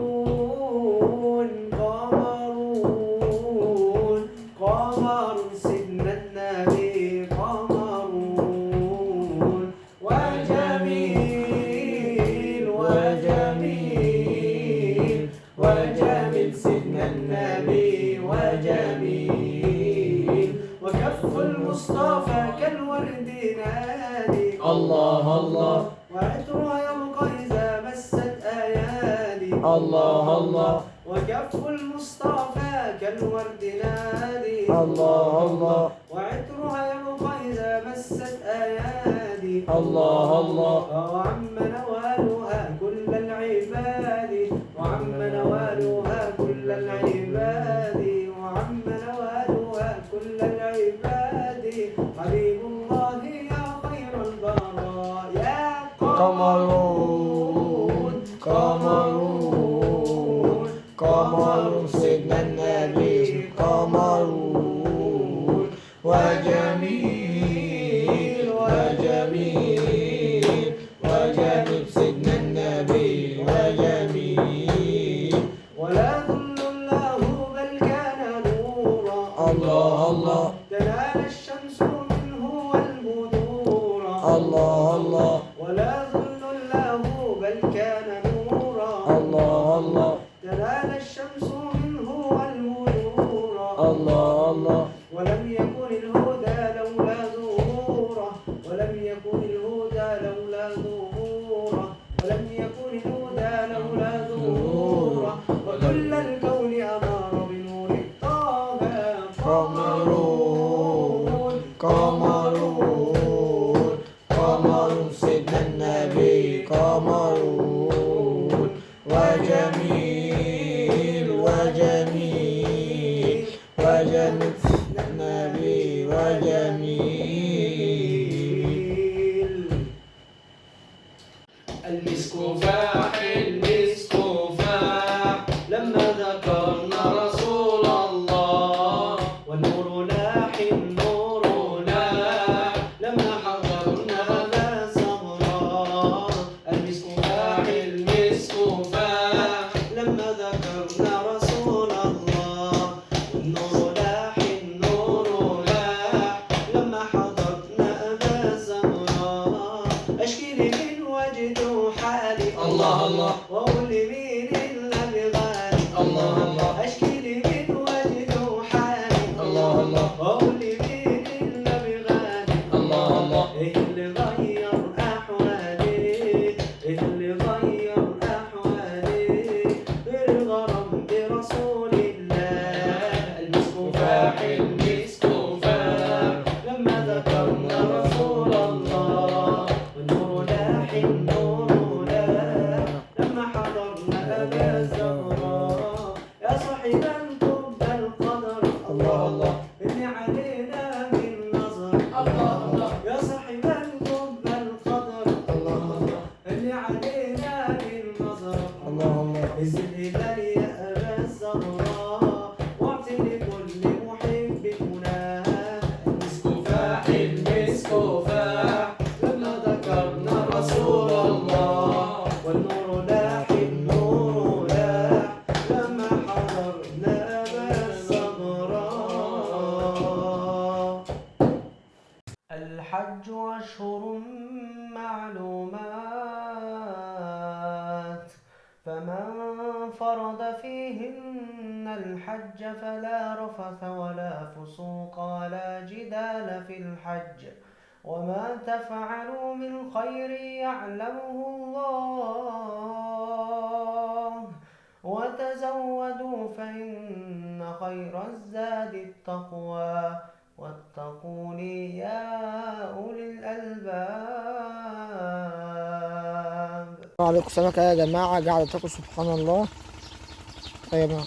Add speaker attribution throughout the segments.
Speaker 1: قمرون قمرون قمر سيدنا النبي قمرون وجميل وجميل وجميل سيدنا النبي وجميل وكف المصطفى كالورد نادي
Speaker 2: الله الله
Speaker 1: وعطرها يبقى إذا مست أيادي
Speaker 2: الله الله
Speaker 1: وكف المصطفى كالورد نادي
Speaker 2: الله الله
Speaker 1: وعطرها يبقى إذا مست أيادي
Speaker 2: الله الله
Speaker 1: وعم نوالها كل العباد وعم نوالها كل العباد وعم نوالها كل العباد حبيب الله يا خير البراء يا
Speaker 2: قمرون قمرون قمر سيدنا النبي قمرون وجميل وجميل وجميل سيدنا النبي وجميل
Speaker 1: ولا ظل له بل كان نورا
Speaker 2: الله الله
Speaker 1: تنال الشمس منه والبدور
Speaker 2: الله الله
Speaker 1: ولا ظل له بل كان نورا
Speaker 2: الله الله
Speaker 1: تنال الشمس منه والبدور
Speaker 2: الله الله
Speaker 1: ولم يكن الهدى لولا ظهوره ولم يكن الهدى لولا ظهوره ولم يكن الهدى لولا ظهوره وكل الكون أنار بنور طه
Speaker 2: قمرون قمرون قمر سيدنا النبي قمرون وجميل وجميل وجميل سيدنا النبي وجميل
Speaker 1: المسك فاح المسك فاح لما ذكرنا رسول الله والنور لاح النور لاح لما حضرنا أبا زهراء المسك فاح المسك فاح لما ذكرنا رسول الله والنور لاح النور لاح لما حضرنا أبا زهراء أشكي لي من وجد حالي
Speaker 2: الله الله
Speaker 1: وأقول لي مين إلا بغالي
Speaker 2: الله الله
Speaker 1: أشكي لي من وجد حالي
Speaker 2: الله الله
Speaker 1: وأقول لي مين إلا بغالي
Speaker 2: الله الله
Speaker 1: إيه اللي غير أحوالي إيه اللي غير أحوالي غير الغرام برسول الله المسك فاح المسك فاح لما ذكرنا رسول الله والنور لاح النور لاح لما حضرنا أبا زهراء يا صاحب القب القدر
Speaker 2: الله الله
Speaker 1: اللي علينا من نظر
Speaker 2: الله الله
Speaker 1: يا صاحب القب القدر
Speaker 2: الله الله
Speaker 1: اللي علينا من نظر
Speaker 2: الله الله
Speaker 1: انزل إلي يا أبا الزهراء واعطي لكل محب مناه المسك فاح المسك فاح لما ذكرنا رسول الله والنور لاح النور لاح لما حضرنا أبا الزهراء الحج أشهر معلومات فمن فرض فيهن الحج فلا رفث ولا فسوق ولا جدال في الحج وما تفعلوا من خير يعلمه الله وتزودوا فإن خير الزاد التقوى واتقوني يا أولي الألباب.
Speaker 2: وعليكم السلام يا جماعة. قاعدة تاكل سبحان الله يا جماعة.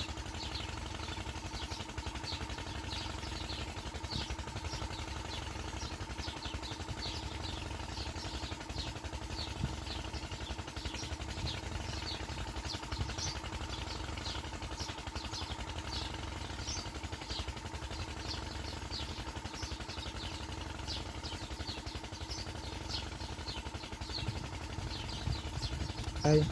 Speaker 2: أيوة.